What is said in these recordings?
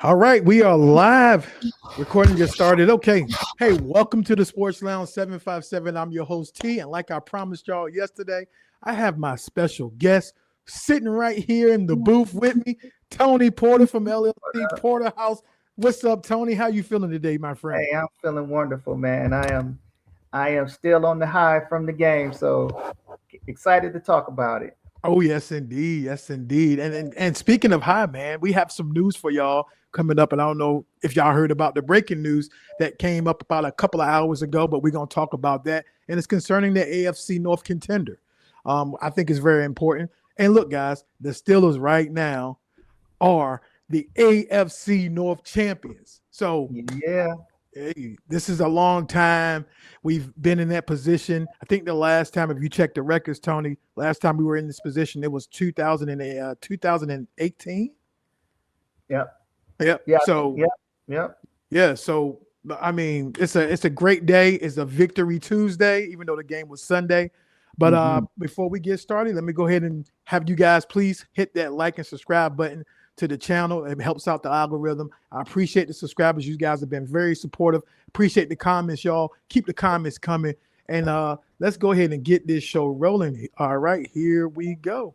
All right, we are live. Recording just started. Okay. Hey, welcome to the Sports Lounge 757. I'm your host, T. And like I promised y'all yesterday, I have my special guest sitting right here in the booth with me, Tony Porter from LLC Porter House. What's up, Tony? How you feeling today, my friend? Hey, I'm feeling wonderful, man. I am still on the high from the game, so excited to talk about it. Oh, yes, indeed. Yes, indeed. And speaking of high, man, we have some news for y'all coming up. And I don't know if y'all heard about the breaking news that came up about a couple of hours ago, but we're going to talk about that. And it's concerning the AFC North contender. I think it's very important. And look, guys, the Steelers right now are the AFC North champions. So Yeah, hey, this is a long time we've been in that position. I think the last time, if you check the records, Tony, last time we were in this position, it was 2018. yep, Yep. yep, So yep, yep. yeah. So I mean, it's a great day. It's a victory Tuesday, even though the game was Sunday. But hmm before we get started, let me go ahead and have you guys please hit that like and subscribe button to the channel. It helps out the algorithm. I appreciate the subscribers. You guys have been very supportive. Appreciate the comments, y'all. Keep the comments coming. And let's go ahead and get this show rolling. All right, here we go.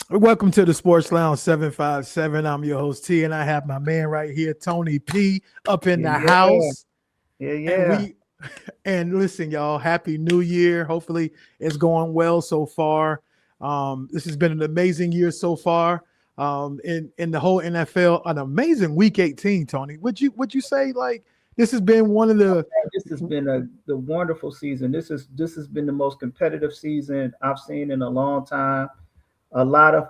Welcome to the Sports Lounge 757. I'm your host T, and I have my man right here, Tony P, up in the Yeah, house. yeah, And yeah. and listen, y'all, happy new year. Hopefully it's going well so far. This has been an amazing year so far. In the whole NFL, an amazing week 18, Tony. Would you say like this has been one of the This has been the wonderful season. This has been the most competitive season I've seen in a long time. A lot of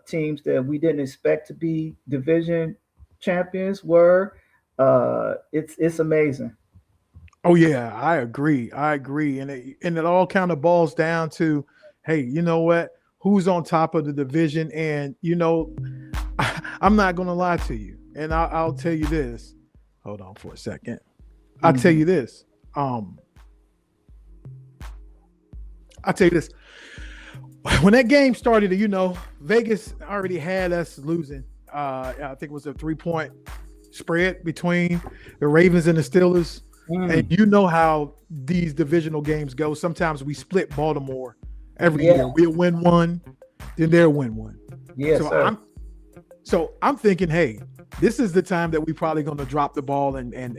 teams that we didn't expect to be division champions were. It's amazing. oh yeah, I agree. I agree. And it all kind of boils down to, hey, you know what? Who's on top of the division? And I'm not gonna lie to you. And I'll tell you this. Hold on for a second. I'll tell hmm you this. Um, I'll tell you this. When that game started, Vegas already had us losing. I think it was a 3-point spread between the Ravens and the Steelers. And Mm. you know how these divisional games go. Sometimes we split Baltimore every Yeah, year. We'll win one, then they'll win one. yes, So sir. I'm thinking, hey, this is the time that we probably going to drop the ball and and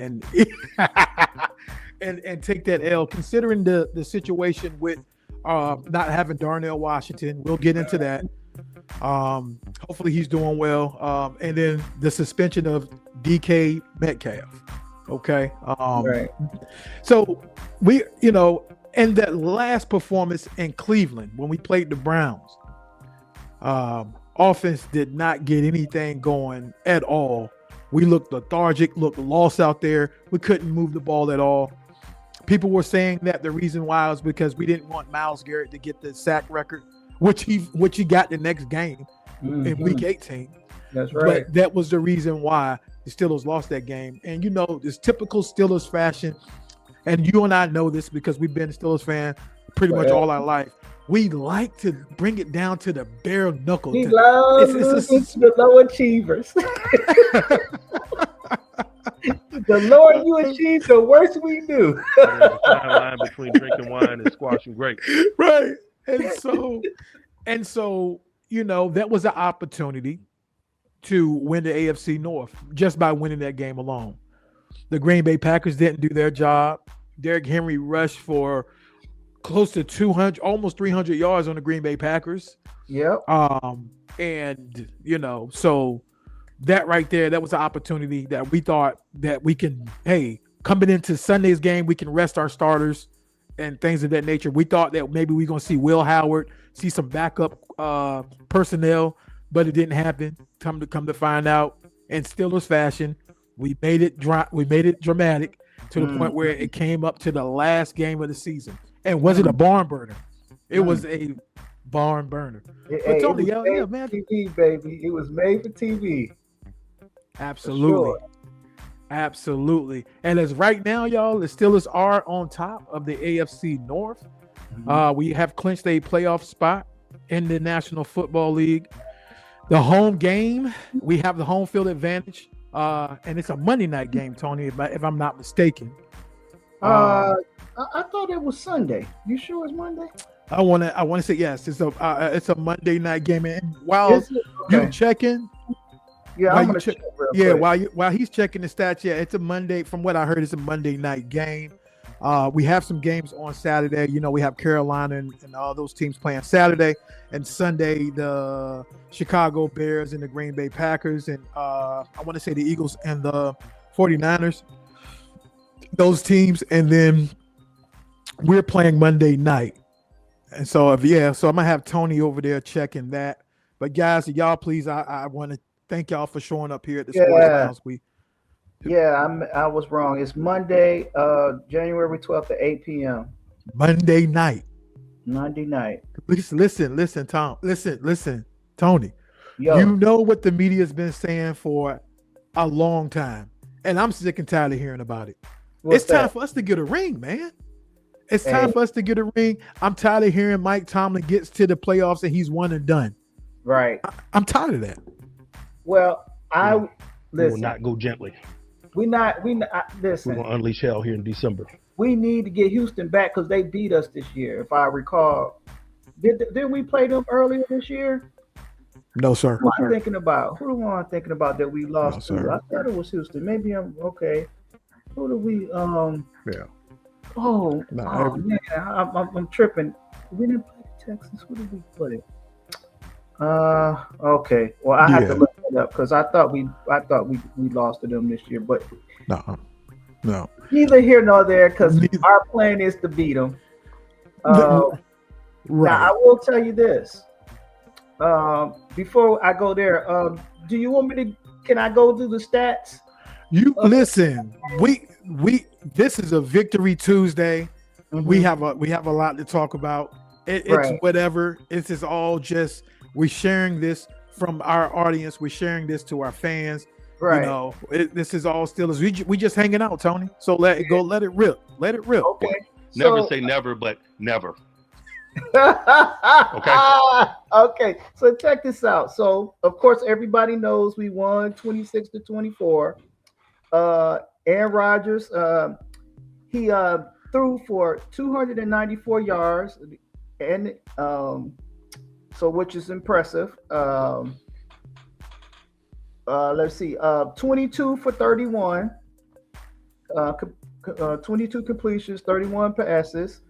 take that L. Considering the situation with not having Darnell Washington, we'll get into that. Hopefully he's doing well. And then the suspension of DK Metcalf. Okay. Right. So and that last performance in Cleveland when we played the Browns, offense did not get anything going at all. We looked lethargic, looked lost out there. We couldn't move the ball at all. People were saying that the reason why was because we didn't want Myles Garrett to get the sack record, which he got the next game in hmm week 18. That's right. But that was the reason why the Steelers lost that game. And this typical Steelers fashion, and you and I know this because we've been a Steelers fan pretty much Forever. all our life. We like to bring it down to the bare knuckle. We love losing to the low achievers. The lower you achieve, the worse we do. There's a fine line between drinking wine and squashing grapes. Right. And so, that was an opportunity to win the AFC North just by winning that game alone. The Green Bay Packers didn't do their job. Derrick Henry rushed for close to 200, almost 300 yards on the Green Bay Packers. Yep. So that right there, that was an opportunity that we thought that we can, hey, coming into Sunday's game, we can rest our starters and things of that nature. We thought that maybe we're going to see Will Howard, see some backup personnel, but it didn't happen. Come to find out, in Steelers fashion, we made it dramatic to the point Mm, where it came up to the last game of the season. And was it a barn burner? It was mm. a Barn burner. Hey, But it Tony, was yeah, made yeah, for man. TV, baby. It was made for TV. Absolutely. Sure. Absolutely. And as right now, y'all, the Steelers are on top of the AFC North. We have clinched a playoff spot in the National Football League. The home game, we have the home field advantage. And it's a Monday night game, Tony, if I'm not mistaken. I thought it was Sunday. You sure it's Monday? I want to say yes. It's a Monday night game. And while Is it? you Okay. checking, Yeah, while I'm you gonna check- check real quick. while he's checking the stats, yeah, it's a Monday. From what I heard, it's a Monday night game. We have some games on Saturday. You know, we have Carolina and all those teams playing Saturday and Sunday. The Chicago Bears and the Green Bay Packers, and I want to say the Eagles and the 49ers. Those teams, and then we're playing Monday night. And so, so I'm gonna have Tony over there checking that. But guys, y'all, please, I want to thank y'all for showing up here at the Sports Lounge. I was wrong. It's Monday, January 12th at 8 p.m. Monday night. Monday night. Listen, Tom. Listen, Tony. Yo, You know what the media's been saying for a long time, and I'm sick and tired of hearing about it. what's It's time that? for us to get a ring, man. It's time for us to get a ring. I'm tired of hearing Mike Tomlin gets to the playoffs and he's one and done. Right. I'm tired of that. Well, We will listen. not go gently. Listen. We're gonna unleash hell here in December. We need to get Houston back because they beat us this year, if I recall. Didn't we play them earlier this year? No, sir. Who am I thinking about? Who am I thinking about that we lost No, to? sir. I thought it was Houston. Maybe I'm okay. Who do we? Yeah. Oh, No, oh man, I'm tripping. We didn't play Texas. Who did we play? Okay. Well, I have to look it up because I thought we lost to them this year, but No. neither here nor there because Neither. our plan is to beat them. Right. Now, I will tell you this. Before I go there, do you want me to? Can I go through the stats? You listen. This is a Victory Tuesday. We have a lot to talk about. It's Right. whatever. This is all just we're sharing this from our audience. We're sharing this to our fans. Right. You know, this is all still as we just hanging out, Tony. So let it go. Let it rip. Let it rip. Okay. Never So- say never, but never. Okay. So check this out. So of course everybody knows we won 26-24. Aaron Rodgers, he threw for 294 yards, and so which is impressive. Let's see, 22 for 31, 22 completions, 31 passes.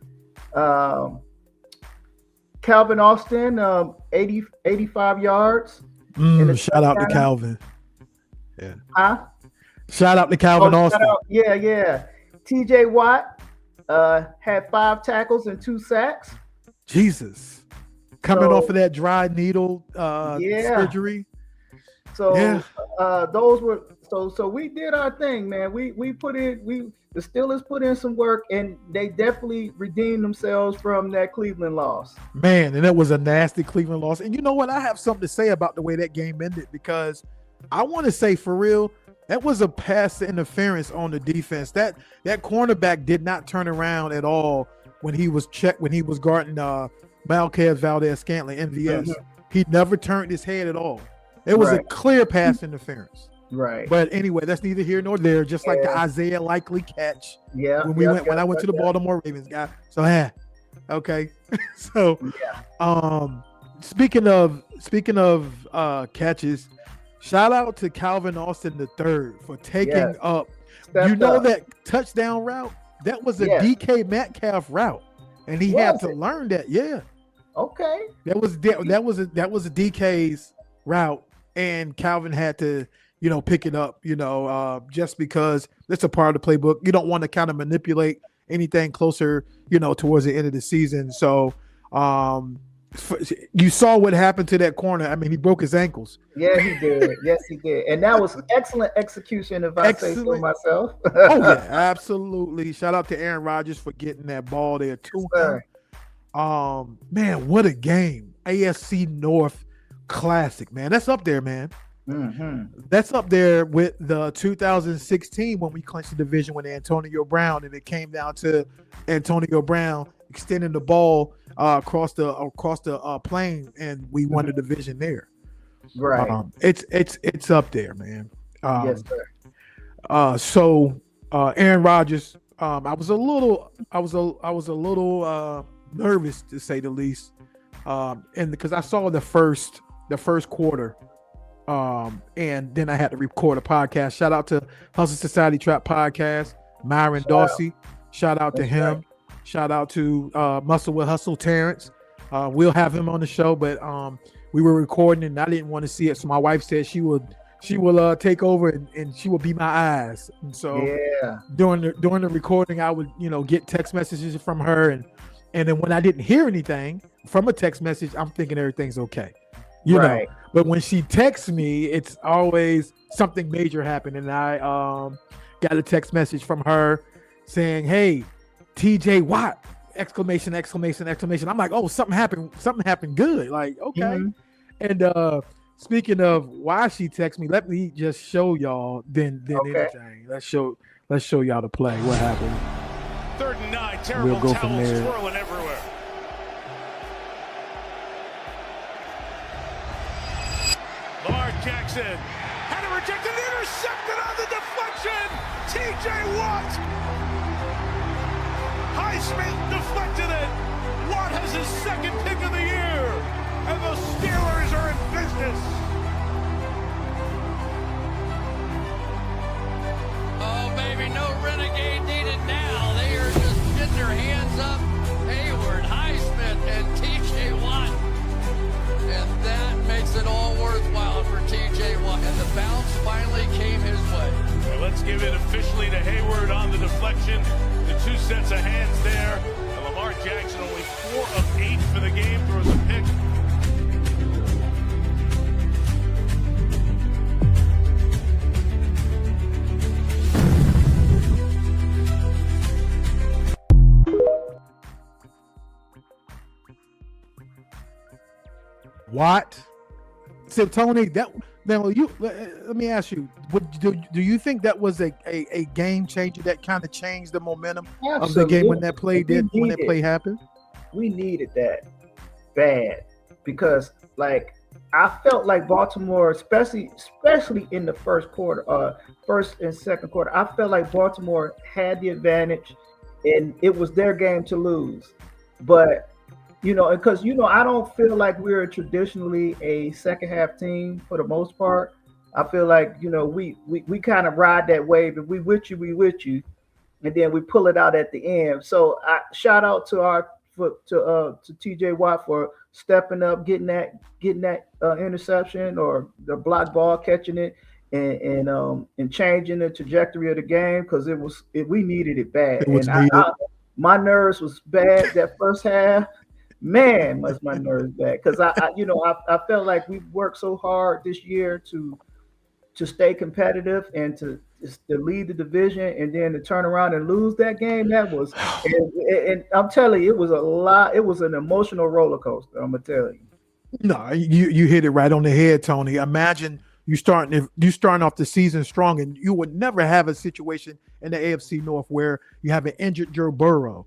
Calvin Austin, 85 yards. Shout out to Calvin. Huh? Shout out to Calvin Austin. Yeah. TJ Watt had 5 tackles and 2 sacks. Jesus. Coming So- off of that dry needle surgery. So Yeah. those were so we did our thing, man. We put in the Steelers put in some work, and they definitely redeemed themselves from that Cleveland loss. Man, and it was a nasty Cleveland loss. And you know what? I have something to say about the way that game ended because I want to say for real, that was a pass interference on the defense. That cornerback did not turn around at all when he was guarding Malquez Valdez-Scantling, MVS. He never turned his head at all. It was a clear pass interference. Right. But anyway, that's neither here nor there. Just like the Isaiah Likely catch Yeah. when I went to the Baltimore Ravens guy. So okay. So speaking of catches, shout out to Calvin Austin III for taking up. Stepped You know up. that touchdown route? That was a Yes. DK Metcalf route, and he had to learn that. Yeah, Okay. that was a DK's route, and Calvin had to pick it up. Just because it's a part of the playbook. You don't want to kind of manipulate anything closer, towards the end of the season. So, you saw what happened to that corner. I mean, he broke his ankles. Yeah, he did. Yes, he did. And that was excellent execution, if I say so Excellent. myself. Oh yeah, absolutely. Shout out to Aaron Rodgers for getting that ball there to him. Sir. Man, what a game. AFC North classic, man. That's up there, man. Mm-hmm. That's up there with the 2016 when we clinched the division with Antonio Brown, and it came down to Antonio Brown extending the ball across the plane, and we won the division there. Right. It's up there, man. Yes, sir. So Aaron Rodgers, I was a little nervous to say the least, and because I saw the first quarter. And then I had to record a podcast. Shout out to Hustle Society Trap Podcast, Myron Dorsey. Shout out to him. Right. Shout out to Muscle with Hustle Terrence. We'll have him on the show, but we were recording and I didn't want to see it. So my wife said she will take over and she will be my eyes. And so during the recording, I would, get text messages from her and then when I didn't hear anything from a text message, I'm thinking everything's okay. You know, but when she texts me, it's always something major happened. And I got a text message from her saying, "Hey, TJ Watt!" Exclamation, exclamation, exclamation. I'm like, "Oh, something happened good." Like, okay. Mm-hmm. And speaking of why she texts me, let me just show y'all then anything. Let's show y'all the play. What happened? 3rd and 9, terrible we'll go from towels there. swirling everywhere. Lamar Jackson had it rejected, intercepted on the deflection. TJ Watt. Highsmith deflected it. Watt has his 2nd pick of the year, and the Steelers are in business. Oh, baby, no renegade needed now. They are just getting their hands up. Hayward, Highsmith, and TJ Watt. And that makes it all worthwhile for TJ Watt. And the bounce finally came his way. Well, let's give it officially to Hayward on the deflection. The 2 sets of hands there. And Lamar Jackson only 4 of 8 for the game, throws a pick. Watt. So Tony, let me ask you, do you think that was a game changer that kind of changed the momentum of the game when that play happened? We needed that bad because I felt like Baltimore, especially in the first quarter, first and second quarter, I felt like Baltimore had the advantage and it was their game to lose. But because I don't feel like we're traditionally a second half team for the most part. I feel like we kind of ride that wave. If we with you, and then we pull it out at the end. So I shout out to TJ Watt for stepping up, getting that interception or the block ball, catching it, and changing the trajectory of the game because we needed it bad. My nerves was bad that first half. Man, was my nerves bad because I felt like we worked so hard this year to stay competitive and to lead the division, and then to turn around and lose that game. That was, and I'm telling you, it was a lot. It was an emotional roller coaster. I'm gonna tell you. No, you hit it right on the head, Tony. Imagine you starting off the season strong, and you would never have a situation in the AFC North where you have an injured Joe Burrow.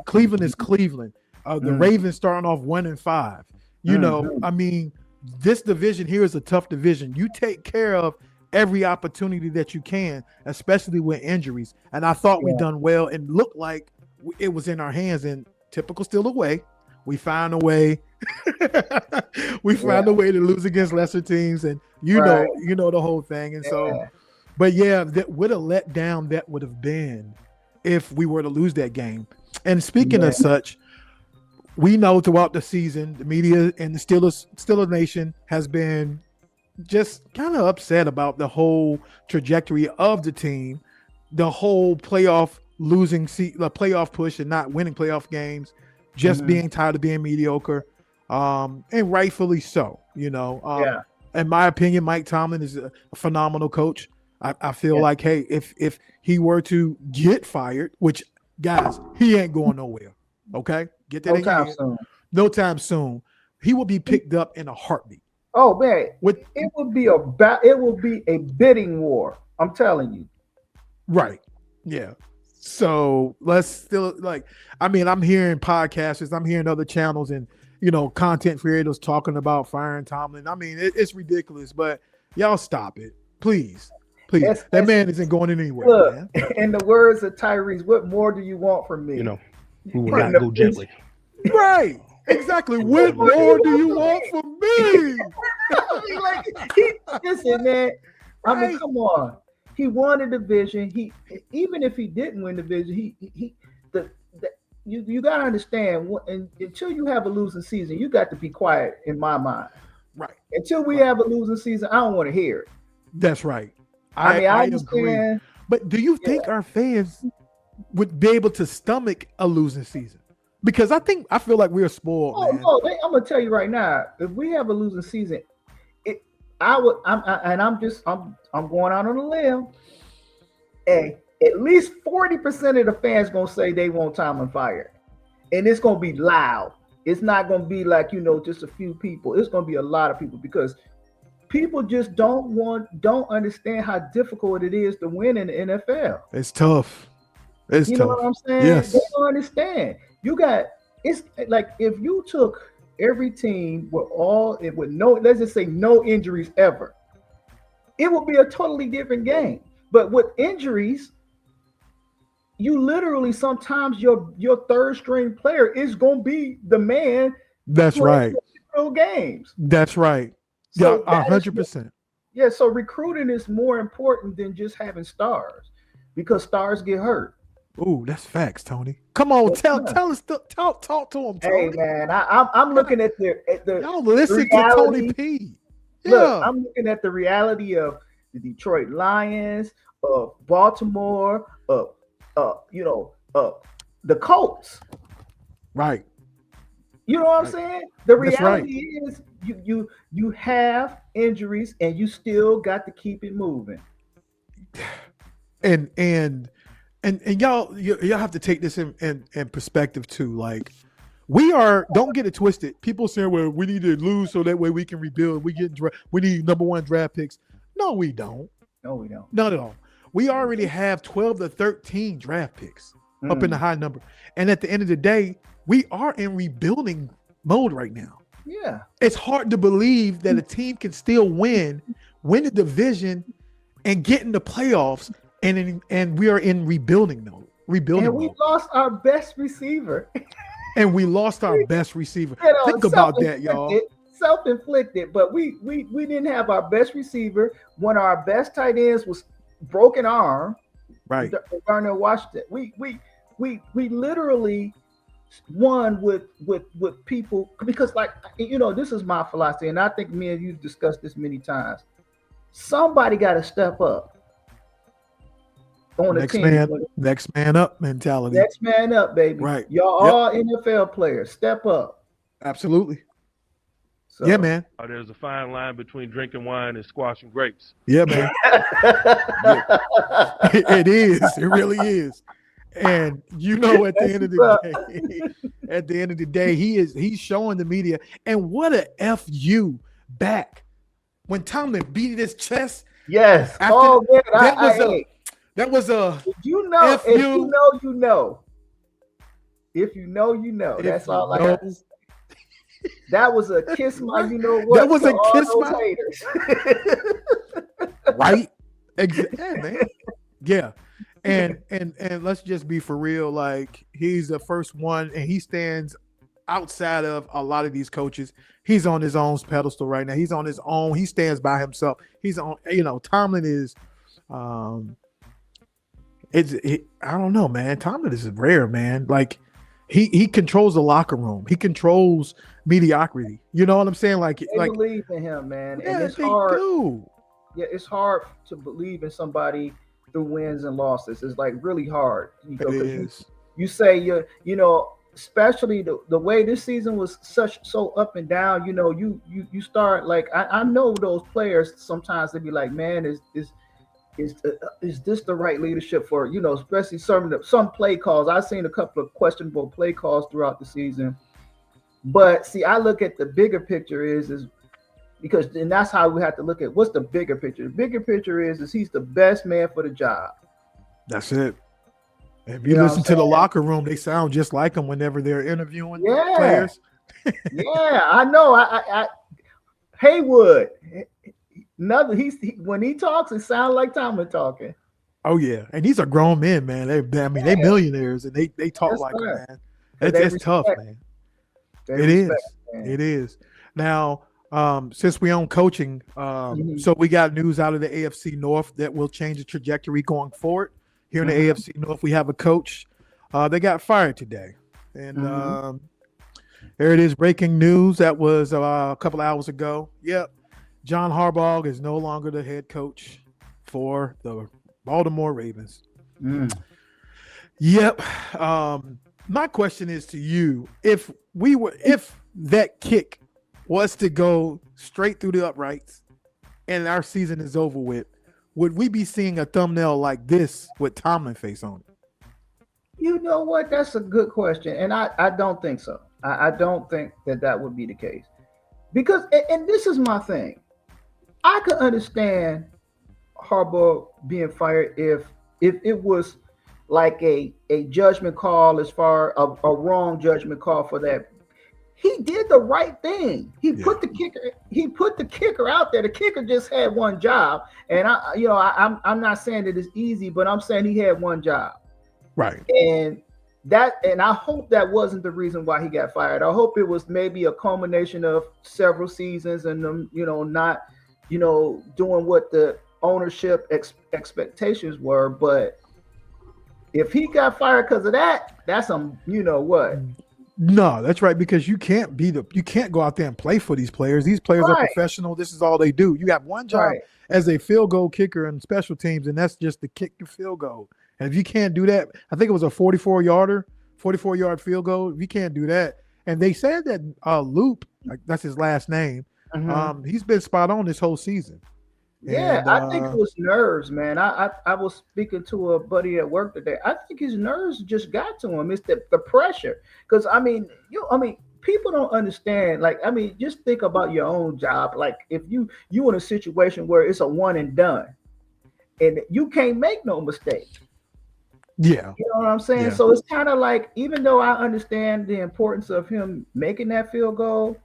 Cleveland is Cleveland. The Ravens starting off 1-5. I mean, this division here is a tough division. You take care of every opportunity that you can, especially with injuries. And I thought we done well and looked like it was in our hands. And typical Steeler way, we find a way. We find a way to lose against lesser teams, and you know the whole thing. And so, but that would have let down that would have been if we were to lose that game. And speaking of such, we know throughout the season, the media and the Steelers Nation has been just kind of upset about the whole trajectory of the team, the whole playoff push and not winning playoff games, just being tired of being mediocre, and rightfully so. In my opinion, Mike Tomlin is a phenomenal coach. I feel like, hey, if he were to get fired, which guys, he ain't going nowhere. Okay, get that in your head. No time soon. he will be picked up in a heartbeat. Oh man, With it will be a bidding war. I'm telling you. right, yeah. So let's still I'm hearing podcasters, I'm hearing other channels, and content creators talking about firing Tomlin. I mean, it's ridiculous, but y'all stop it, please. That man isn't going anywhere. Look, Man. in the words of Tyrese, what more do you want from me? We will not go gently. Right. Exactly. What more do you want from me? Listen, man. I mean, come on. He won a division. Even if he didn't win the division, you gotta understand. Until you have a losing season, you got to be quiet. In my mind, right. Until we have a losing season, I don't want to hear it. That's right. I understand. Agree. But do you think our fans would be able to stomach a losing season? Because I feel like we're spoiled. Oh man. no, I'm gonna tell you right now. If we have a losing season, I'm going out on a limb. Hey, at least 40% of the fans gonna say they want Tomlin fired, and it's gonna be loud. It's not gonna be like just a few people. It's gonna be a lot of people because people just don't understand how difficult it is to win in the NFL. It's tough. It's tough. You know what I'm saying? Yes. They don't understand. It's like if you took every team with no, let's just say no injuries ever, it would be a totally different game. But with injuries, you literally sometimes your third string player is gonna be the man. That's right. Games. That's right. So 100%. Yeah. So recruiting is more important than just having stars because stars get hurt. Ooh, that's facts, Tony. Come on, tell us, talk to him, Tony. Hey man, I'm looking at the y'all listen reality. to Tony P. Yeah. Look, I'm looking at the reality of the Detroit Lions, of Baltimore, of the Colts. Right. You know what I'm saying? The reality is you have injuries and you still got to keep it moving. And y'all have to take this in perspective too. Like don't get it twisted. People say, well, we need to lose so that way we can rebuild. We need number 1 draft picks. No, we don't. No, we don't. Not at all. We already have 12 to 13 draft picks up in the high number. And at the end of the day, we are in rebuilding mode right now. Yeah. It's hard to believe that a team can still win the division and get in the playoffs. And we are in rebuilding mode. And we lost our best receiver. Think about that, y'all. Self-inflicted, but we didn't have our best receiver. One of our best tight ends was broken arm. Right. Darnell Washington. We literally won with people because this is my philosophy, and I think me and you discussed this many times. Somebody got to step up. Next man up mentality. Next man up, baby. Right. Y'all all NFL players. Step up. Absolutely. So, yeah, man. There's a fine line between drinking wine and squashing grapes. Yeah, man. It is. It really is. And at the end of the day, he's showing the media. And what a FU back when Tomlin beat his chest. Yes. That was a. If you know, you know. If you know, you know. That's all I got to say. That was a kiss my, you know what? That was a kiss my haters. Right? Yeah, man. Yeah. And let's just be for real. Like, he's the first one, and he stands outside of a lot of these coaches. He's on his own pedestal right now. He's on his own. He stands by himself. He's on. Tomlin is. I don't know, man. Tomlin is rare, man. Like, he controls the locker room. He controls mediocrity. You know what I'm saying? Like, they believe in him, man. Yeah, and it's they hard. do. Yeah, it's hard to believe in somebody through wins and losses. It's like really hard. It is. You say especially the way this season was so up and down. You start like I know those players sometimes they be like, man, is this the right leadership for, especially some play calls. I've seen a couple of questionable play calls throughout the season. But see, I look at the bigger picture is because and that's how we have to look at what's the bigger picture. The bigger picture is he's the best man for the job. That's it. If you listen to the locker room, they sound just like him whenever they're interviewing players. Yeah, I know. I Haywood. When he talks, it sounds like Tomlin talking. Oh yeah, and these are grown men, man. They millionaires, and they talk like them, man. It's tough, man. It is. Now, since we own coaching, so we got news out of the AFC North that will change the trajectory going forward. Here in the AFC North, we have a coach. They got fired today, and there it is. Breaking news. That was a couple hours ago. Yep, John Harbaugh is no longer the head coach for the Baltimore Ravens. Yep. My question is to you: if that kick was to go straight through the uprights and our season is over with, would we be seeing a thumbnail like this with Tomlin face on it? You know what? That's a good question, and I don't think so. I don't think that would be the case, because and this is my thing. I could understand Harbaugh being fired if it was like a judgment call, as far a wrong judgment call for that. He did the right thing. He put the kicker out there. The kicker just had one job, and I'm not saying that it's easy, but I'm saying he had one job. Right. And I hope that wasn't the reason why he got fired. I hope it was maybe a culmination of several seasons and them, not, doing what the ownership expectations were. But if he got fired because of that, that's what. No, that's right, because you can't go out there and play for these players. These players are professional. This is all they do. You got one job as a field goal kicker in special teams, and that's just to kick the field goal. And if you can't do that, I think it was a 44-yard field goal. If you can't do that, and they said that Loop, that's his last name, he's been spot on this whole season. Yeah, and I think it was nerves, man. I was speaking to a buddy at work today. I think his nerves just got to him. It's the pressure. Because people don't understand. Just think about your own job. Like if you in a situation where it's a one and done, and you can't make no mistake. Yeah, you know what I'm saying. Yeah. So it's kind of like, even though I understand the importance of him making that field goal,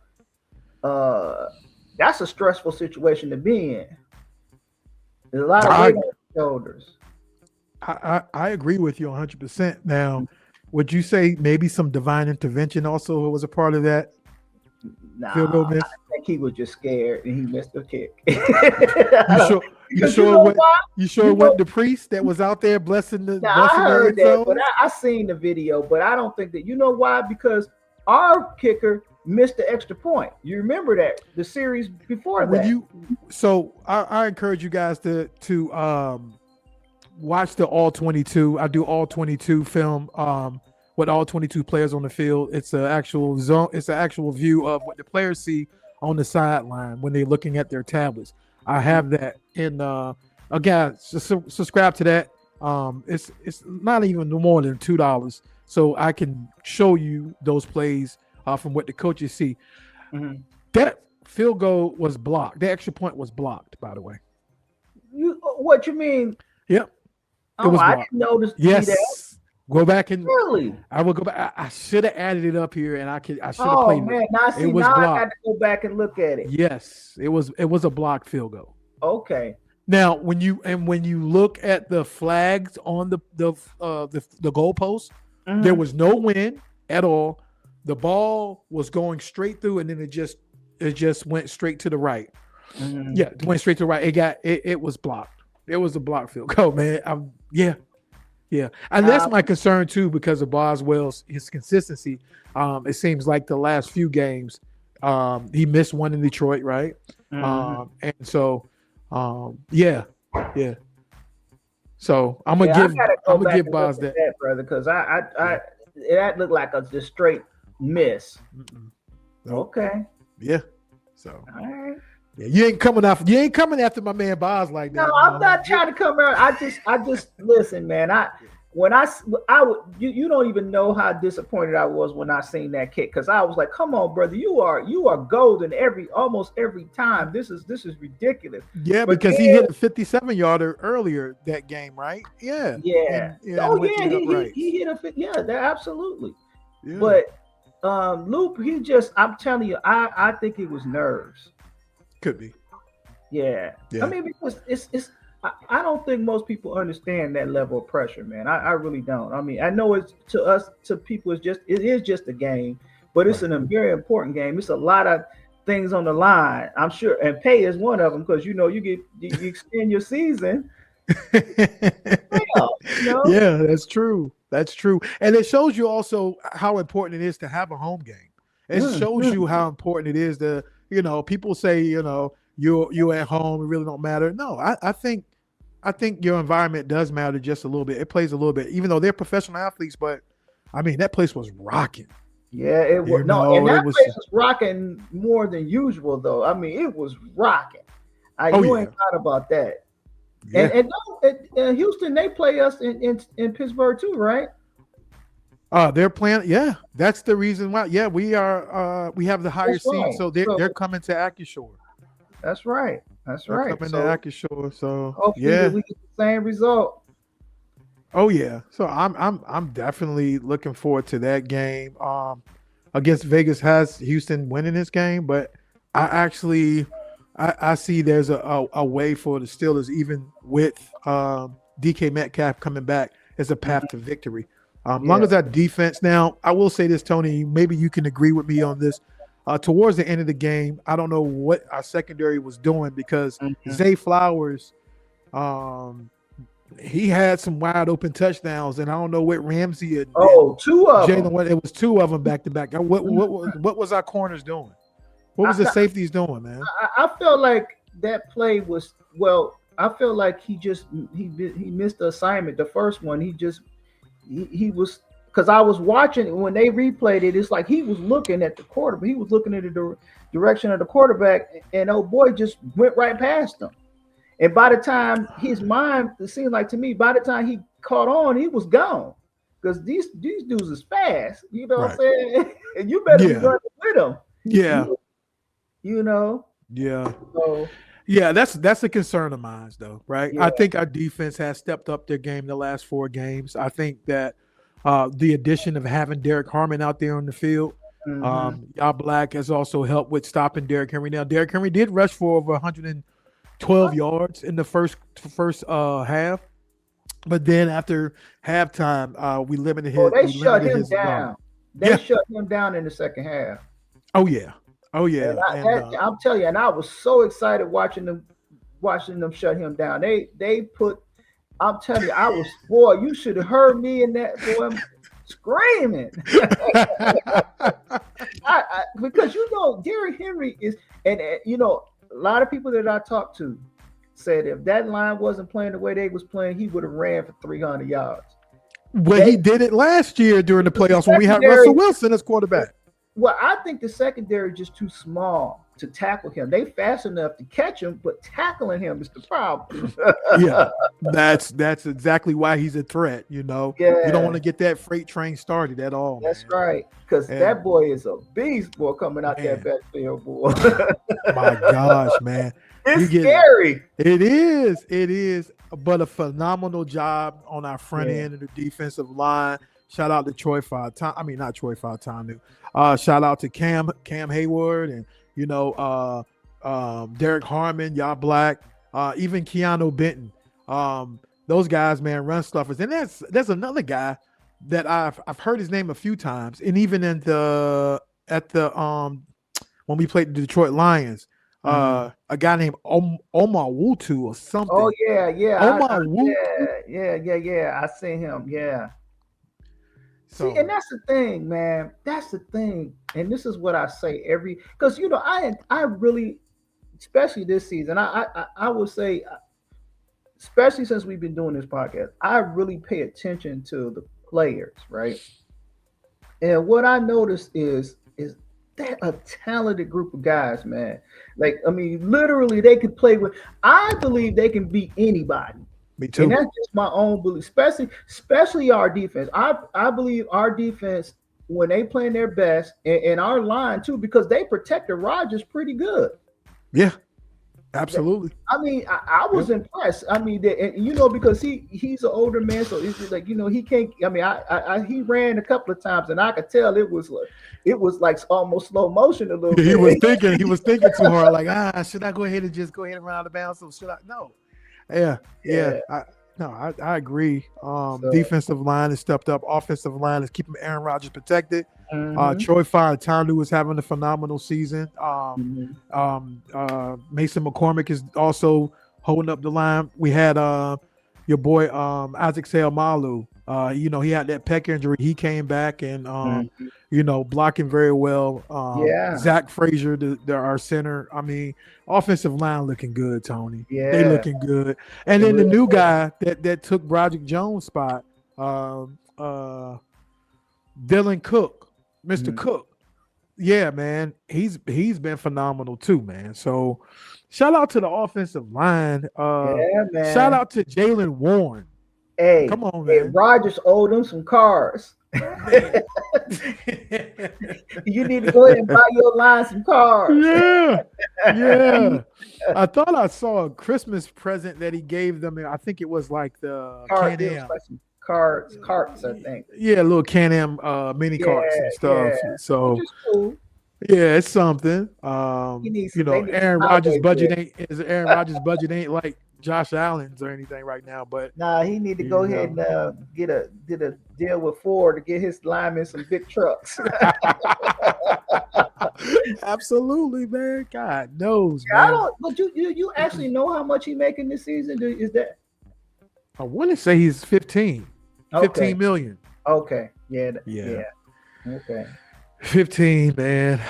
that's a stressful situation to be in. There's a lot of weight on your shoulders. I agree with you 100%. Now, would you say maybe some divine intervention also was a part of that? Field goal miss? I think he was just scared and he missed the kick. You sure it wasn't the priest that was out there blessing the? I heard that, but I seen the video, but I don't think that. You know why? Because our kicker missed the extra point. You remember that the series before that. I encourage you guys to watch the all 22. I do all 22 film with all 22 players on the field. It's an actual zone. It's an actual view of what the players see on the sideline when they're looking at their tablets. I have that in. Again, subscribe to that. It's not even more than $2, so I can show you those plays from what the coaches see. That field goal was blocked. The extra point was blocked, by the way. What you mean? Yep. It was I didn't notice. Yes. That. Go back and really. I will go back. I should have added it up here, and I should have played it. Man, now see, now I got to go back and look at it. Yes, it was a blocked field goal. Okay. Now, when you look at the flags on the goalpost, there was no wind at all. The ball was going straight through, and then it just went straight to the right. Yeah, it went straight to the right. It was blocked. It was a blocked field goal, man. Yeah, and that's my concern too, because of Boswell's his consistency. It seems like the last few games, he missed one in Detroit, right? And so, yeah. So I'm gonna give Bos that, brother, because that looked like a just straight miss. Nope. Okay. Yeah. So. All right. Yeah, you ain't coming after my man Bos like that. No, I'm not trying to come out. I just listen, man. when I would, you don't even know how disappointed I was when I seen that kick, because I was like, come on, brother, you are golden almost every time. This is ridiculous. Yeah, But because then, he hit a 57-yarder earlier that game, right? Yeah. yeah. And went to the uprights. He hit that absolutely. Yeah. But Loop, I'm telling you, I think it was nerves. Could be. Yeah. I mean, because it's I don't think most people understand that level of pressure, man. I really don't. I mean, I know it's to people, it is just a game, but it's a very important game. It's a lot of things on the line, I'm sure, and pay is one of them, because you extend your season. Yeah, that's true. That's true. And it shows you also how important it is to have a home game. It shows you how important it is to, people say, you're at home, it really don't matter. No, I think your environment does matter just a little bit. It plays a little bit, even though they're professional athletes, but I mean, that place was rocking. Yeah, it was. And that place was rocking more than usual, though. I mean, it was rocking. You ain't thought about that. Yeah. And Houston, they play us in Pittsburgh too, right? They're playing. Yeah, that's the reason why. Yeah, we are. We have the higher seed, so they're coming to Acrisure. That's right. They're coming to Acrisure. So hopefully we get the same result. Oh yeah. So I'm definitely looking forward to that game. Against Vegas has Houston winning this game, but I see there's a way for the Steelers, even with DK Metcalf coming back, as a path to victory. Long as that defense. Now, I will say this, Tony, maybe you can agree with me on this. Towards the end of the game, I don't know what our secondary was doing, because Zay Flowers, he had some wide open touchdowns, and I don't know what Ramsey had. Two of them. It was two of them back to back. What was our corners doing? What was the safeties doing, man? I felt like that play was, I feel like he missed the assignment. The first one, he was, because I was watching when they replayed it. It's like he was looking at the quarterback. He was looking at the direction of the quarterback, and oh boy, just went right past him. And by the time his mind, it seemed like to me, by the time he caught on, he was gone. Because these dudes is fast. You know what I'm saying? And you better be running with them. Yeah. Yeah. So, yeah, that's a concern of mine, though, right? Yeah. I think our defense has stepped up their game the last 4 games. I think that the addition of having Derek Harmon out there on the field, Y'all Black has also helped with stopping Derrick Henry. Now, Derrick Henry did rush for over 112 yards in the first half, but then after halftime, we limited his. They shut him down. They shut him down in the second half. Oh yeah. I'm telling you, and I was so excited watching them shut him down. They put. I'm telling you, you should have heard me in that, boy, screaming. Because Derrick Henry is, and a lot of people that I talked to said if that line wasn't playing the way they was playing, he would have ran for 300 yards. Well, he did it last year during the playoffs when we had Russell Wilson as quarterback. Well, I think the secondary is just too small to tackle him. They fast enough to catch him, but tackling him is the problem. Yeah, that's exactly why he's a threat. You don't want to get that freight train started at all. That's right, because that boy is a beast, boy, coming out that backfield, boy. My gosh, man. It's scary. It is, but a phenomenal job on our front end of the defensive line. Shout out to Troy Fautanu. I mean, not Troy Fautanu. Shout out to Cam Hayward and Derek Harmon, Y'all Black, even Keanu Benton. Those guys, man, run stuffers. And there's another guy that I've heard his name a few times, and even when we played the Detroit Lions, a guy named Omar Wutu or something. Oh yeah. Omar Wutu. Yeah. I seen him. Yeah. So, see, and that's the thing, man. That's the thing, and this is what I say because I really, especially this season, I would say, especially since we've been doing this podcast, I really pay attention to the players, right? And what I noticed is they're a talented group of guys, man. Like, I mean, literally, they could play with. I believe they can beat anybody. Me too. And that's just my own belief, especially our defense. I believe our defense, when they playing their best, and our line too, because they protected Rodgers pretty good. Yeah, absolutely. I mean, I was impressed. I mean, because he's an older man, so it's just like, he can't. I mean, he ran a couple of times, and I could tell it was like almost slow motion a little bit. He was thinking too hard. Like, should I go ahead and run out of bounds? Or should I? No. Yeah. I agree. Defensive line has stepped up. Offensive line is keeping Aaron Rodgers protected. Troy Fautanu is having a phenomenal season. Mason McCormick is also holding up the line. We had your boy Isaac Seumalo. He had that pec injury. He came back and blocking very well. Zach Frazier, our center. I mean, offensive line looking good, Tony. Yeah, they looking good. And then the new guy that took Broderick Jones' spot, Dylan Cook, Mr. Cook. Yeah, man, he's been phenomenal too, man. So shout out to the offensive line. Man. Shout out to Jalen Warren. Hey, come on, man. Rodgers owed him some cars. You need to go ahead and buy your line some cars. Yeah. I thought I saw a Christmas present that he gave them. I think it was like the Can-Am. Carts, I think. Yeah, little Can-Am mini carts and stuff. Yeah. So cool. Yeah, it's something. Aaron Rodgers' budget ain't like Josh Allen's or anything right now, but he need to go ahead and get a deal with Ford to get his linemen some big trucks. Absolutely, man. God knows, man. Man. But you actually know how much he's making this season? Is that? I want to say he's 15 million. Okay. Yeah. Okay. 15, man.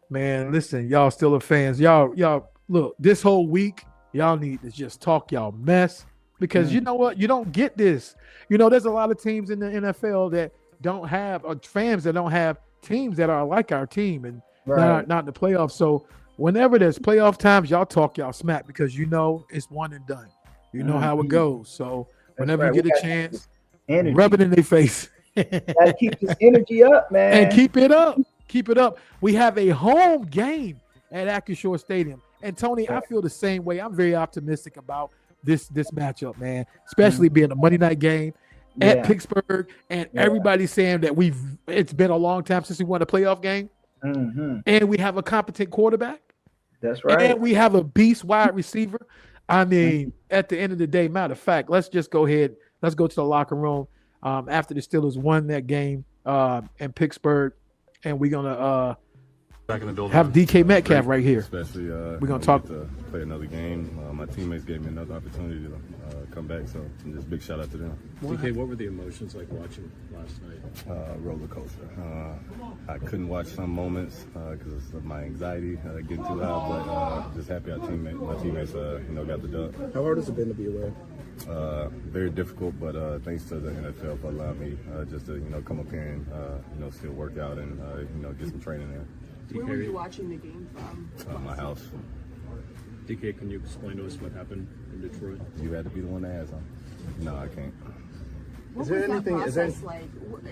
Man, listen, y'all still are fans. Y'all look, this whole week, y'all need to just talk y'all mess, because you know what? You don't get this. There's a lot of teams in the NFL that don't have, or fans that don't have teams that are like our team and not in the playoffs. So whenever there's playoff times, y'all talk y'all smack, because it's one and done. You know how it goes. So whenever you get a chance, rub it in their face. Gotta keep this energy up, man. And keep it up. Keep it up. We have a home game at Acrisure Stadium. And Tony, I feel the same way. I'm very optimistic about this matchup, man. Especially being a Monday night game at Pittsburgh, and everybody's saying that it's been a long time since we won a playoff game. And we have a competent quarterback. That's right. And we have a beast wide receiver. I mean, at the end of the day, matter of fact, let's just go ahead. Let's go to the locker room after the Steelers won that game in Pittsburgh, and we're gonna back in the building. Have DK Metcalf right here. Especially, we're gonna talk to play another game. My teammates gave me another opportunity to come back, so just big shout out to them. DK, what were the emotions like watching last night? Roller coaster. I couldn't watch some moments because of my anxiety getting too high, but just happy my teammates got the dub. How hard has it been to be away? Very difficult, but thanks to the NFL for allowing me just to come up here and still work out and get some training in. Where were you watching the game from? My house. DK, can you explain to us what happened in Detroit? You had to be the one to ask them. No, I can't. What was that process like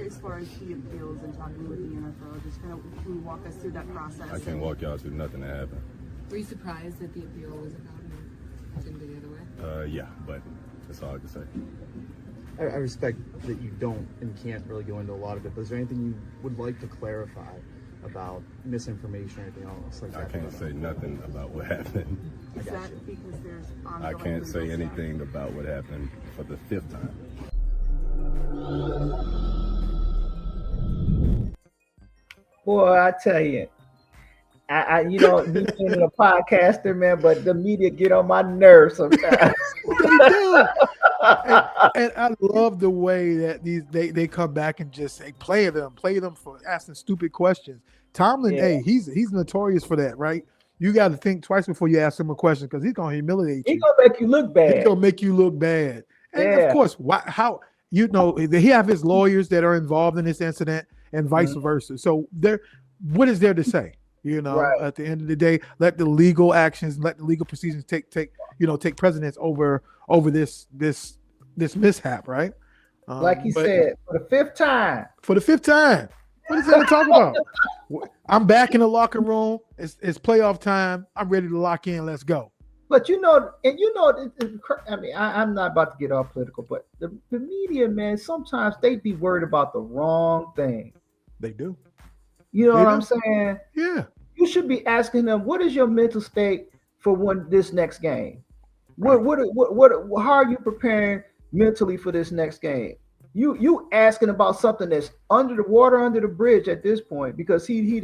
as far as the appeals and talking with the NFL? Just kind of, can you walk us through that process? I can't walk y'all through nothing that happened. Were you surprised that the appeal was about and it didn't go the other way? Yeah, but that's all I can say. I respect that you don't and can't really go into a lot of it, but is there anything you would like to clarify about misinformation or anything else like that? I can't say nothing about what happened. Is that because there's I can't say anything about what happened for the 5th time. Boy, I tell you, me being a podcaster, man, but the media get on my nerves sometimes. and I love the way that they come back and just say play them for asking stupid questions. Tomlin, hey, he's notorious for that, right? You got to think twice before you ask him a question, because he's gonna humiliate you. He's gonna make you look bad. He's gonna make you look bad. And of course, he have his lawyers that are involved in this incident and vice versa. So what is there to say? You know, Right. at the end of the day, let the legal actions, let the legal proceedings take precedence over this mishap, right? Like he But said, for the 5th time. for the 5th time, what is there to talk about? I'm back in the locker room. It's playoff time. I'm ready to lock in. Let's go. But I mean, I'm not about to get all political, but the media, man, sometimes they be worried about the wrong thing. They do. You know They what do. I'm saying? Yeah. You should be asking them, what is your mental state for this next game? Right. How are you preparing mentally for this next game? You asking about something that's under the water, under the bridge at this point, because he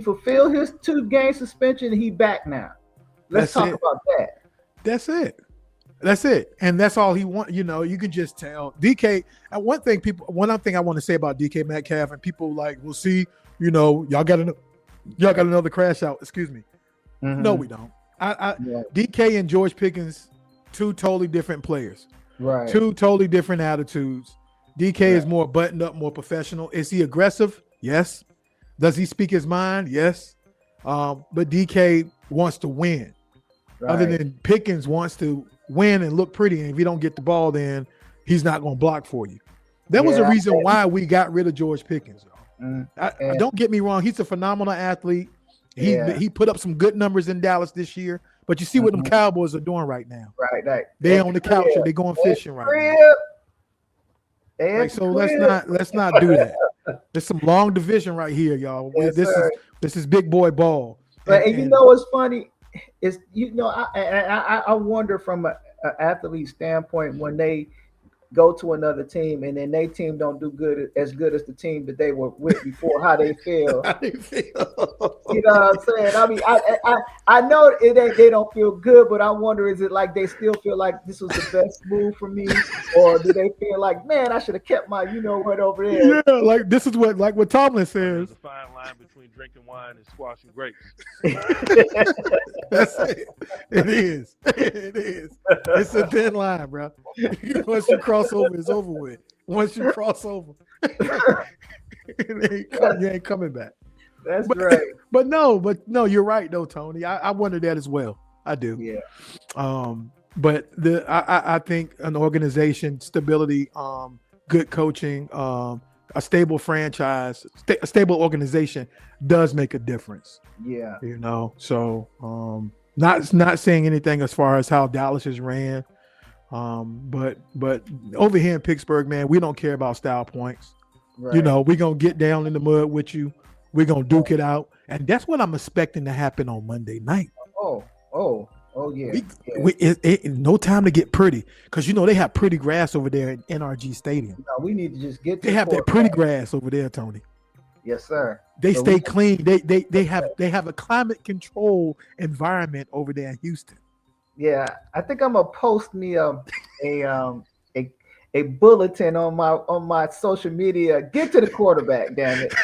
fulfilled his 2-game suspension and he back now. Let's talk about that. That's it. And that's all he wants. You know, you can just tell DK. And one thing I want to say about DK Metcalf, and people like, we'll see, you know, y'all got another crash out. Excuse me. Mm-hmm. No, we don't. DK and George Pickens, 2 totally different players. Right. 2 totally different attitudes. DK is more buttoned up, more professional. Is he aggressive? Yes. Does he speak his mind? Yes. But DK wants to win. Right. Other than Pickens wants to win and look pretty, and if you don't get the ball, then he's not going to block for you. That was a reason why we got rid of George Pickens. Don't get me wrong; he's a phenomenal athlete. He put up some good numbers in Dallas this year, but you see what them Cowboys are doing right now. Right. They're on the couch or they're going fishing right now. Like, so let's not do that. There's some long division right here, y'all. Yes, this is big boy ball. But and you know what's funny is, you know, I wonder from an athlete standpoint, when they go to another team and then their team don't do as good as the team that they were with before, how they feel. You know what I'm saying? I mean, I know they don't feel good, but I wonder, is it like they still feel like this was the best move for me, or do they feel like, man, I should have kept my what over there? Yeah, like this is what Tomlin says. There's a fine line between drinking wine and squashing grapes. That's it. It is. It is. It's a thin line, bro. Once you cross over, it's over with. Once you cross over, you ain't coming back. That's right. But no, you're right though, Tony. I wonder that as well. I do. Yeah. But I think an organization, stability, good coaching, a stable franchise, a stable organization does make a difference. Yeah. You know, so not saying anything as far as how Dallas is ran. But over here in Pittsburgh, man, we don't care about style points. Right. You know, we're gonna get down in the mud with you. We're gonna duke it out. And that's what I'm expecting to happen on Monday night. Oh yeah. No time to get pretty, because you know they have pretty grass over there in NRG Stadium. No, we need to just get. They have that pretty grass over there, Tony. Yes, sir. They stay clean. They have a climate control environment over there in Houston. Yeah, I think I'm gonna post me a bulletin on my social media. Get to the quarterback, damn it.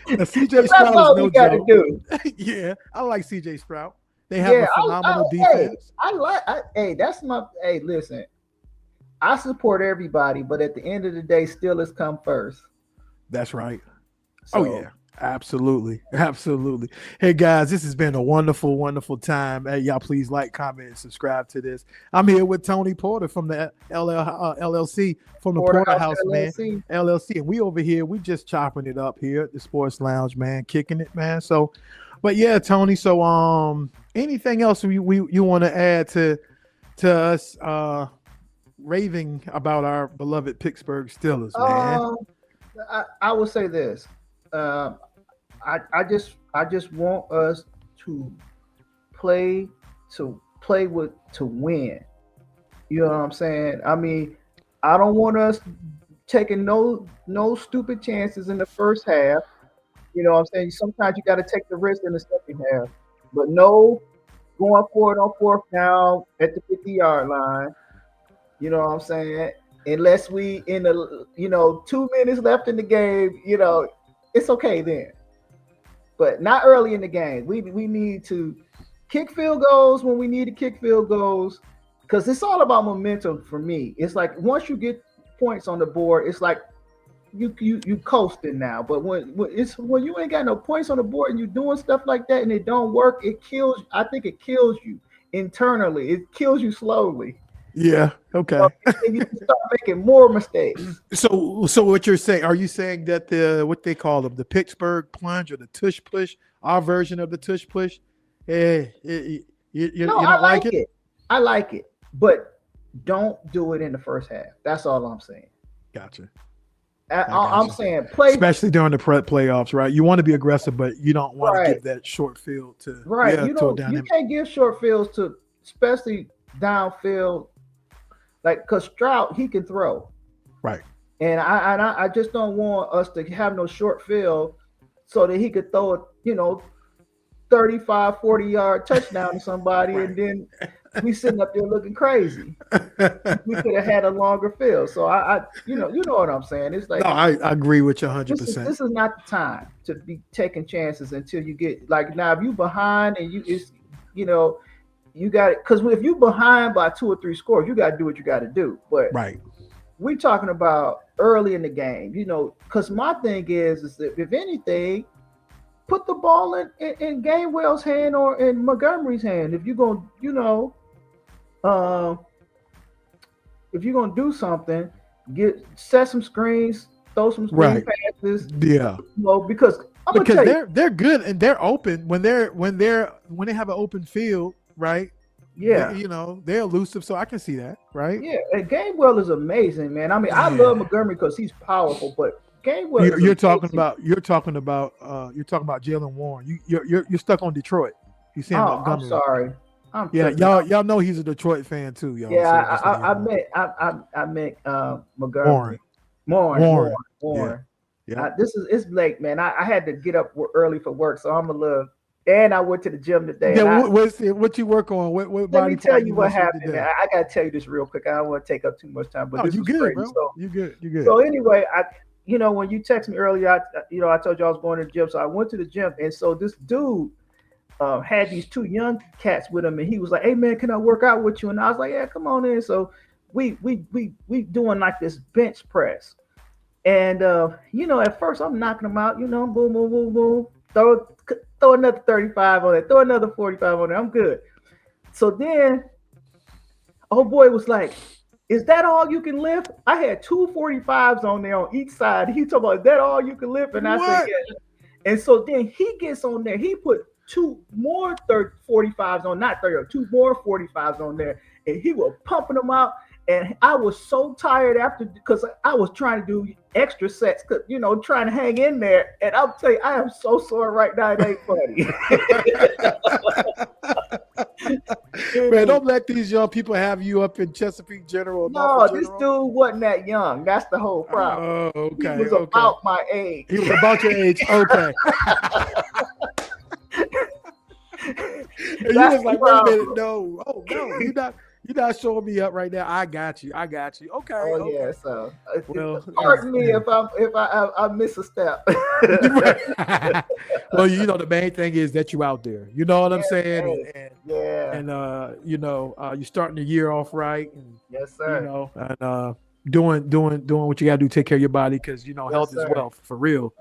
Now, CJ Stroud is no joke. Do. Yeah, I like CJ Stroud. They have a phenomenal defense. Listen, I support everybody, but at the end of the day, Steelers come first. That's right. So, yeah. Absolutely. Hey guys, this has been a wonderful, wonderful time. Hey, y'all please like, comment, and subscribe to this. I'm here with Tony Porter from the LLC, from the Porterhouse, man. LLC. And we over here, we just chopping it up here at the Sports Lounge, man, kicking it, man. So, but yeah, Tony. So, anything else you want to add to us raving about our beloved Pittsburgh Steelers, man? I will say this. I just want us to play to win. You know what I'm saying? I mean, I don't want us taking no stupid chances in the first half. You know what I'm saying? Sometimes you got to take the risk in the second half, but no going for it on 4th down at the 50-yard line. You know what I'm saying? Unless we in the 2 minutes left in the game, it's okay then. But not early in the game. We need to kick field goals when we need to kick field goals, because it's all about momentum for me. It's like once you get points on the board, it's like you coasting now. But when you ain't got no points on the board and you doing stuff like that and it don't work, it kills. I think it kills you internally. It kills you slowly. Yeah. Okay. And you start making more mistakes. So what you're saying? Are you saying that what they call them, the Pittsburgh plunge or the tush push, our version of the tush push? You don't like it? I like it, but don't do it in the first half. That's all I'm saying. Gotcha. I'm saying play, especially during the playoffs, right? You want to be aggressive, but you don't want to give that short field to you can't give short fields to, especially downfield, like because Stroud, he can throw, right? And I just don't want us to have no short field so that he could throw it, 35, 40-yard touchdown to somebody, right. And then we sitting up there looking crazy. We could have had a longer field. So I you know what I'm saying. It's like, no, I agree with you 100%. This is not the time to be taking chances until you get, like, now if you behind and you got it, because if you behind by 2 or 3 scores, you got to do what you got to do. But right, we're talking about early in the game, because my thing is that if anything, put the ball in Gainwell's hand or in Montgomery's hand. If you're going to do something, set some screens, throw some screen passes. Yeah. Because they're good and they're open when they have an open field, right? Yeah. They're elusive, so I can see that, right? Yeah, and Gainwell is amazing, man. I mean, I love Montgomery because he's powerful, but Gainwell you're talking about Jalen Warren. You're stuck on Detroit. You saying Montgomery? I'm sorry. Y'all know he's a Detroit fan too, y'all. Yeah, I meant Montgomery. Warren. Yeah. It's late, man. I had to get up early for work, so I'm a little. And I went to the gym today. Yeah, what you work on? What let me tell you what happened. I gotta tell you this real quick. I don't want to take up too much time, but this is good, crazy. bro. So, you good. So anyway, when you text me earlier, I told you I was going to the gym, so I went to the gym, and so this dude had these 2 young cats with him, and he was like, "Hey man, can I work out with you?" And I was like, "Yeah, come on in." So we doing like this bench press, and at first I'm knocking them out, boom, boom, boom, boom, throw another 35 on it, throw another 45 on it. I'm good. So then, oh boy was like, "Is that all you can lift?" I had 2 45s on there on each side. He talking about, "Is that all you can lift?" And I said, "Yeah." And so then he gets on there. He put 2 more 45s on, not 30, 2 more 45s on there, and he was pumping them out. And I was so tired after, because I was trying to do extra sets, trying to hang in there. And I'll tell you, I am so sore right now. It ain't funny. Man, don't let these young people have you up in Chesapeake General. No, this dude wasn't that young. That's the whole problem. Oh, okay. He was about my age. He was about your age. Okay. You was like, wait a minute, no. Oh no, you're not showing me up right now. I got you. Okay. Oh okay. Yeah. So, pardon me if I miss a step. Well, the main thing is that you out there. You know what I'm saying? And you're starting the year off right. And, yes, sir. And doing what you got to do, take care of your body, because health is wealth, for real.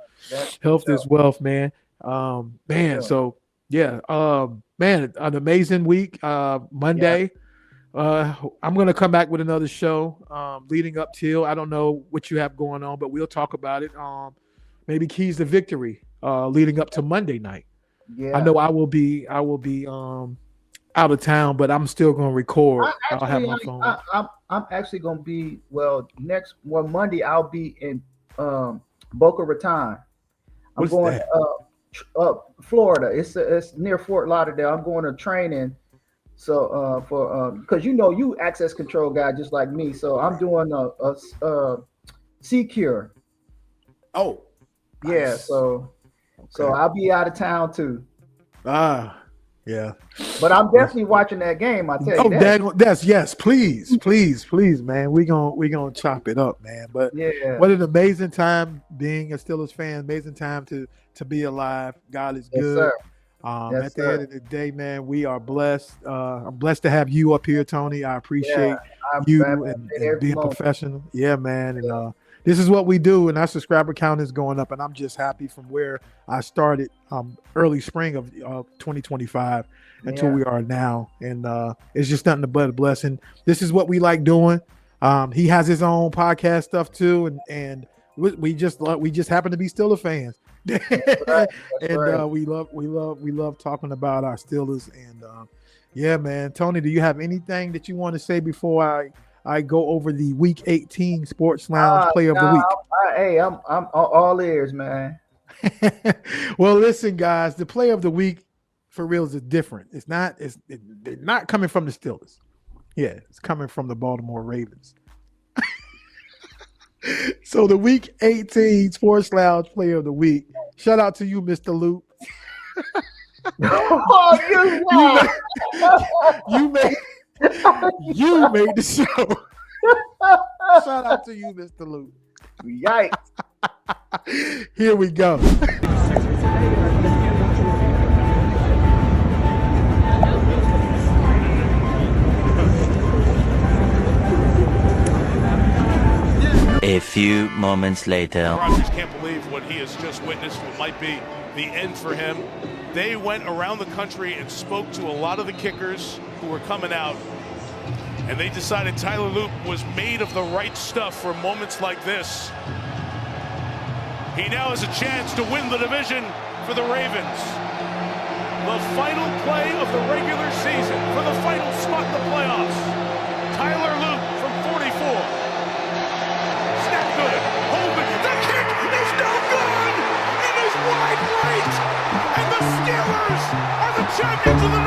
Health is wealth, man. So. Yeah, man, an amazing week. Monday, I'm going to come back with another show leading up till, I don't know what you have going on, but we'll talk about it. Maybe keys to victory leading up to Monday night. Yeah. I know I will be out of town, but I'm still going to record. I'll have my phone. I'm actually going to be, Monday I'll be in Boca Raton. I'm going to Florida. It's near Fort Lauderdale. I'm going to training. So because you access control guy just like me. So I'm doing a Secure. Oh. Yeah, nice. So I'll be out of town too. Yeah. But I'm definitely watching that game, I tell you that. That's yes, please, man. We're gonna chop it up, man. But what an amazing time being a Steelers fan, amazing time to be alive. God is good. Sir. At the end of the day, man, we are blessed. I'm blessed to have you up here, Tony. I appreciate you and being professional. Yeah, man. And this is what we do, and our subscriber count is going up, and I'm just happy from where I started early spring of 2025 until we are now, and it's just nothing but a blessing. This is what we like doing. He has his own podcast stuff too, and we just happen to be Steelers fans. That's right. We love talking about our Steelers, and yeah, man. Tony, do you have anything that you want to say before I go over the Week 18 Sports Lounge Player of the Week? I'm all ears, man. Well, listen, guys, the Player of the Week for real is different. They're not coming from the Steelers. Yeah, it's coming from the Baltimore Ravens. So the Week 18 Sports Lounge Player of the Week. Shout out to you, Mr. Luke. You made the show. Shout out to you, Mr. Luke. Yikes. Here we go. A few moments later. Rodgers can't believe what he has just witnessed, what might be the end for him. They went around the country and spoke to a lot of the kickers who were coming out, and they decided Tyler Loop was made of the right stuff for moments like this. He now has a chance to win the division for the Ravens. The final play of the regular season for the final spot in the playoffs. Tyler Loop from 44. Snap good. Hold it. The kick is no good. It is wide right. And the Steelers are the champions of the